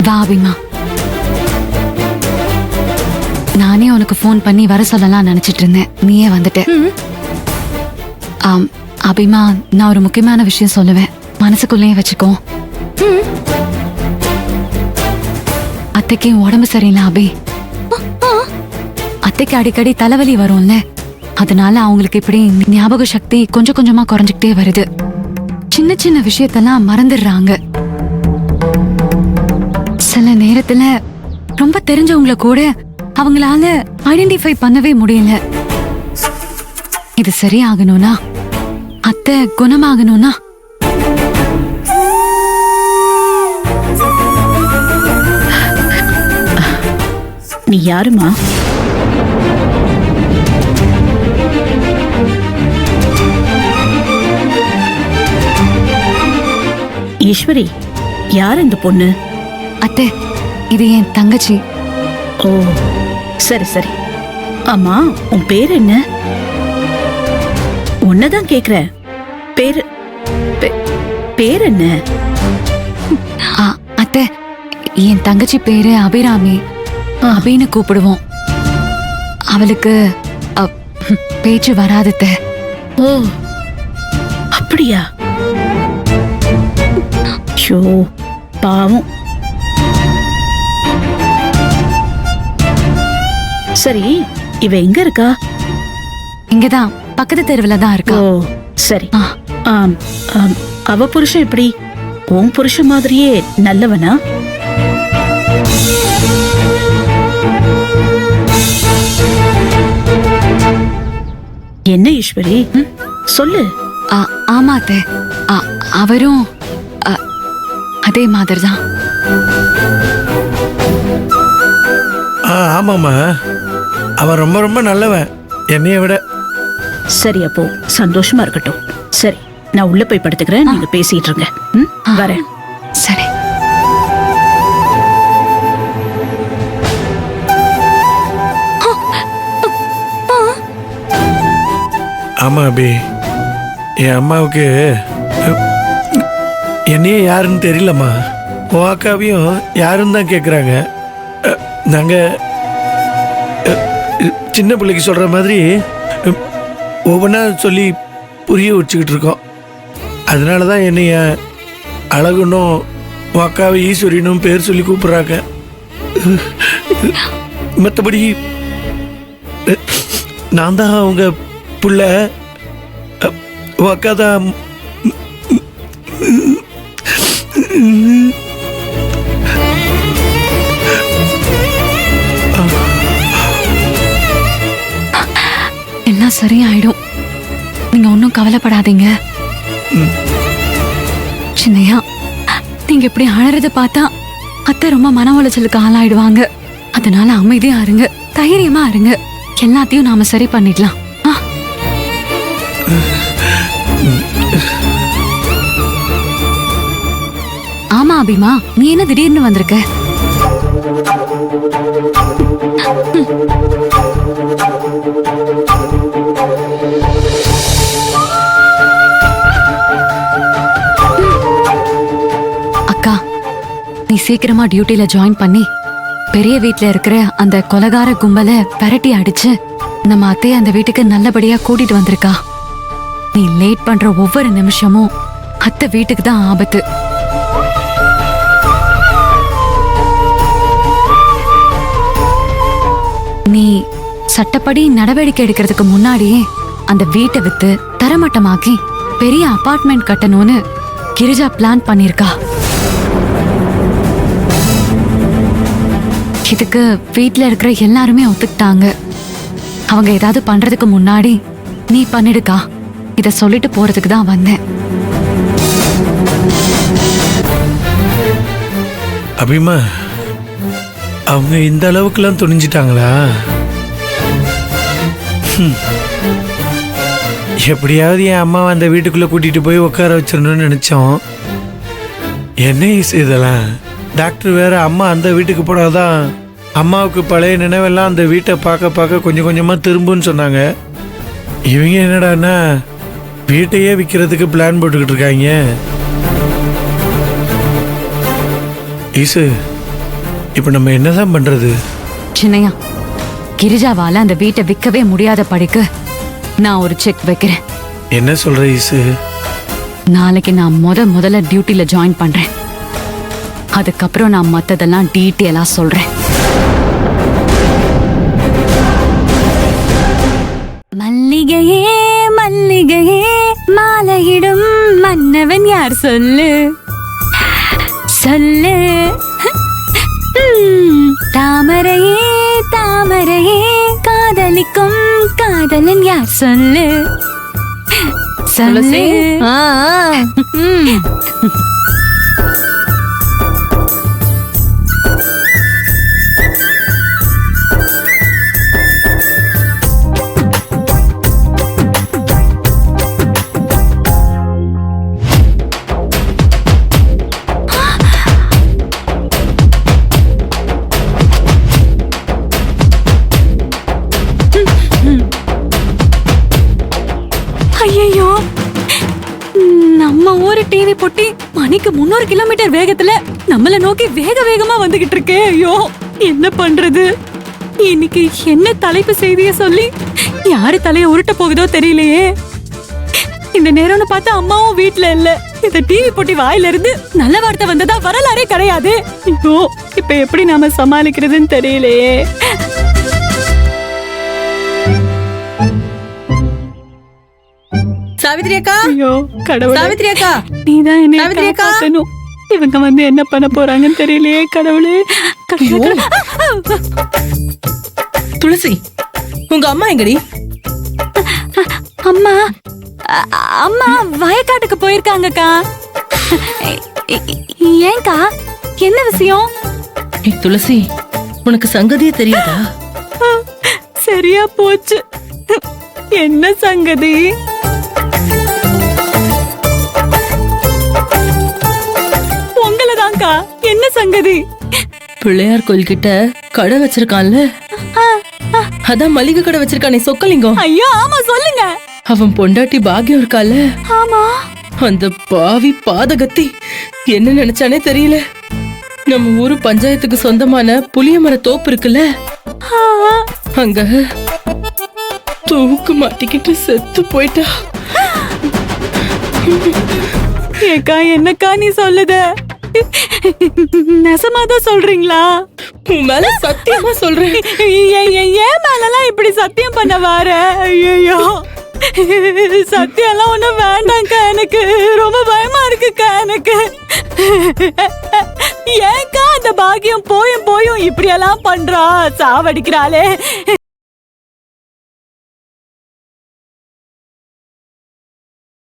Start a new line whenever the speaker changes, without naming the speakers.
வா அபிமா. நானே உனக்கு ஃபோன் பண்ணி வர சொல்லலாம் நினைச்சிட்டு இருந்தேன், நீயே வந்துட்ட. அபிமா, நான் ஒரு முக்கியமான விஷயம் சொல்லுவேன், மனசுக்குள்ளேயே வச்சுக்கோ. அத்தைக்கு உடம்பு சரியில்லை அபி. அத்தைக்கு அடிக்கடி தலைவலி வரும்ல, அதனால அவங்களுக்கு இப்படி ஞாபக சக்தி கொஞ்சம் கொஞ்சமா குறைஞ்சிக்கிட்டே வருது. சின்ன சின்ன விஷயத்தெல்லாம் மறந்துடுறாங்க. சில நேரத்துல ரொம்ப தெரிஞ்சவங்கள கூட அவங்களால ஐடென்டிஃபை பண்ணவே முடியல. இது சரியாகணும்னா, அத்தை குணமாகணும்னா
நீ யாருமா? ஈஸ்வரி, யார் இந்த பொண்ணு?
அத்தை, இது என் தங்கச்சி.
ஓ, சரி சரி. ஆமா, உன் பேர் என்ன? உன்னதான் கேக்குற. பேரு பேர் என்ன?
அத்தை, என் தங்கச்சி பேரு அபிராமி. அபின்னு கூப்பிடுவோம். அவளுக்கு பேச்சு வராது.
ஓ, அப்படியா? ஷோ, பாவம். சரி, இவ எங்க இருக்கா?
இங்கதான் பக்கத்து தெருவுல தான் இருக்கா.
ஓ, சரி. அவ புருஷன் எப்படி? உன் புருஷன் மாதிரியே நல்லவனா? என்ன ஈஸ்வரி, சொல்லு.
ஆமா அத்தை, அவரும் அதே மாதிரிதான்.
ஆமாம்மா, அவன் ரொம்ப ரொம்ப நல்லவன், என்னைய விட.
சரி, அப்போ சந்தோஷமா இருக்கட்டும். சரி, நான் உள்ள போய் படுத்துக்கிறேன், நீங்க பேசிட்டு இருங்க. வரேன்.
சரி.
ஆமா அபி, என் அம்மாவுக்கு என்னையே யாருன்னு தெரியலம்மா. உன் அக்காவையும் யாருன்னு தான் கேட்குறாங்க. நாங்கள் சின்ன பிள்ளைக்கு சொல்கிற மாதிரி ஒவ்வொன்றா சொல்லி புரிய வச்சுக்கிட்டு இருக்கோம். அதனால தான் என்னைய அழகுன்னும் உன் அக்காவை ஈஸ்வரினும் பேர் சொல்லி கூப்பிட்றாங்க. மற்றபடி நான் தான் அவங்க புள்ள, உன் அக்கா தான்.
எல்லாம் சரியாயிடும், நீங்க ஒன்னும் கவலைப்படாதீங்க. சின்னையா, நீங்க இப்படி அழறத பார்த்தா அத்தை ரொம்ப மன உளைச்சலுக்கு ஆளாயிடுவாங்க. அதனால அமைதியா இருங்க, தைரியமா இருங்க. எல்லாத்தையும் நாம சரி பண்ணிடலாம். ஆமா அபிமா, நீ என்ன திடீர்னு வந்திருக்க? அக்கா, நீ சீக்கிரமா டியூட்டில ஜாயின் பண்ணி பெரிய வீட்ல இருக்கிற அந்த கொலகார கும்பலை விரட்டி அடிச்சு நம்ம அத்தைய அந்த வீட்டுக்கு நல்லபடியா கூட்டிட்டு வந்திருக்கா. நீ லேட் பண்ற ஒவ்வொரு நிமிஷமும் அத்தை வீட்டுக்கு தான் ஆபத்து. நீ சட்டப்படி நடவடிக்கை எடுக்கிறதுக்கு முன்னாடியே அந்த வீட்டை வித்து தரமட்டமாக்கி பெரிய அபார்ட்மெண்ட் கட்டணும்னு கிரிஜா பிளான் பண்ணிருக்கா. இதுக்கு வீட்ல இருக்கிற எல்லாருமே ஒத்துக்கிட்டாங்க. அவங்க ஏதாவது பண்றதுக்கு முன்னாடி நீ பண்ணிடுக்கா. இத சொல்லிட்டு போறதுக்கு தான் வந்தேன்.
அபிமா, அவங்க இந்த அளவுக்குலாம் துணிஞ்சிட்டாங்களா? எப்படியாவது என் அம்மாவை அந்த வீட்டுக்குள்ள கூட்டிட்டு போய் உட்கார வச்சிடணும்னு நினைச்சோம். என்ன இதெல்லாம்? டாக்டர் வேற அம்மா அந்த வீட்டுக்கு போனாதான் அம்மாவுக்கு பழைய நினைவெல்லாம் அந்த வீட்டை பார்க்க பார்க்க கொஞ்சம் கொஞ்சமா திரும்புன்னு சொன்னாங்க. இவங்க என்னடான்னா வீட்டையே விற்கிறதுக்கு பிளான் போட்டுக்கிட்டு இருக்காங்க. ஈசு, இப்போ நம்ம என்னதான் பண்றது?
சின்னையா, கிரிஜாவால அந்த வீட்டை விற்கவே முடியாத படிக்கு நான் ஒரு செக் வைக்கிறேன்.
என்ன சொல்ற ஈசு?
நாளைக்கு நான் முதல்ல டியூட்டில ஜாயின் பண்றேன். அதுக்கப்புறம் நான் மத்ததெல்லாம் டீட்டெயிலா சொல்றேன். மல்லிகையே மல்லிகையே மாலையிடும் மன்னவன் யார் சொல்லு சொல்லு. தாமரையே தாமரையே காதலிக்கும் காதலன் யார் சொல்லு சொல்லு. ஐயோ, நம்ம ஊரு டிவி பொட்டி மணிக்கு 300 கிலோமீட்டர் வேகத்துல நம்மள நோக்கி வேகமா வந்துகிட்டு இருக்கே. ஐயோ, என்ன பண்றது? இன்னைக்கு என்ன தலைப்பு செய்திய சொல்லி யாரு தலைய உருட்ட போகுதோ தெரியலையே. இந்த நேரம்னு பார்த்தா அம்மாவும் வீட்ல இல்ல. இந்த டிவி பொட்டி வாயில இருந்து நல்ல வார்த்தை வந்ததா வரலாறே கிடையாது. ஐயோ, இப்ப எப்படி நாம சமாளிக்கிறதுன்னு தெரியலையே.
சாவித்ரி அக்கா,
ஐயோ கடவுளே,
சாவித்ரி அக்கா,
நீதான் என்னை
சாவித்ரி அக்கா.
காப்பாத்தணும். இவங்க வந்து என்ன பண்ண போறாங்கன்னு தெரியலையே. கடவுளே, கடவுளே.
துளசி, உங்க அம்மா எங்கடி?
அம்மா அம்மா வயக்காட்டுக்கு போயிருக்காங்கக்கா. ஏன்க்கா, என்ன விஷயம்?
ஏய் துளசி, உனக்கு சங்கதியே தெரியாதா?
சரியா போச்சு. என்ன சங்கதி? உங்களதான்க்கா. என்ன சங்கதி?
பிள்ளையார் கோயில் கிட்ட கடை வச்சிருக்கான்ல, அதான் மளிகை கடை வச்சிருக்கானே சொக்கலிங்கம்.
ஐயோ ஆமா, சொல்லுங்க.
அவன் பொண்டாட்டி பாக்கியம் இருக்கால,
ஆமா.
அந்த பாவி பாதகத்தி என்ன நினைச்சானே தெரியல. நம்ம ஊரு பஞ்சாயத்துக்கு சொந்தமான புளியமர தோப்பு இருக்குல்ல, அங்க தூக்கு மாட்டிக்கிட்டு செத்து போயிட்டா.
ஏக்கா, என்னக்கா நீ சொல்லுத? நெசமாதான் சொல்றீங்களா?
உன் மேல சத்தியமா சொல்றேன்.
ஏன் மேலலாம் இப்படி சத்தியம் பண்ண வார? ஐயோ, சத்தியம்லாம் ஒண்ணும் வேண்டாம்க்கா. எனக்கு ரொம்ப பயமா இருக்குக்கா. எனக்கு ஏன்க்கா அந்த பாக்கியம் போயும் இப்படி எல்லாம் பண்றா? சாவடிக்கிறாளே.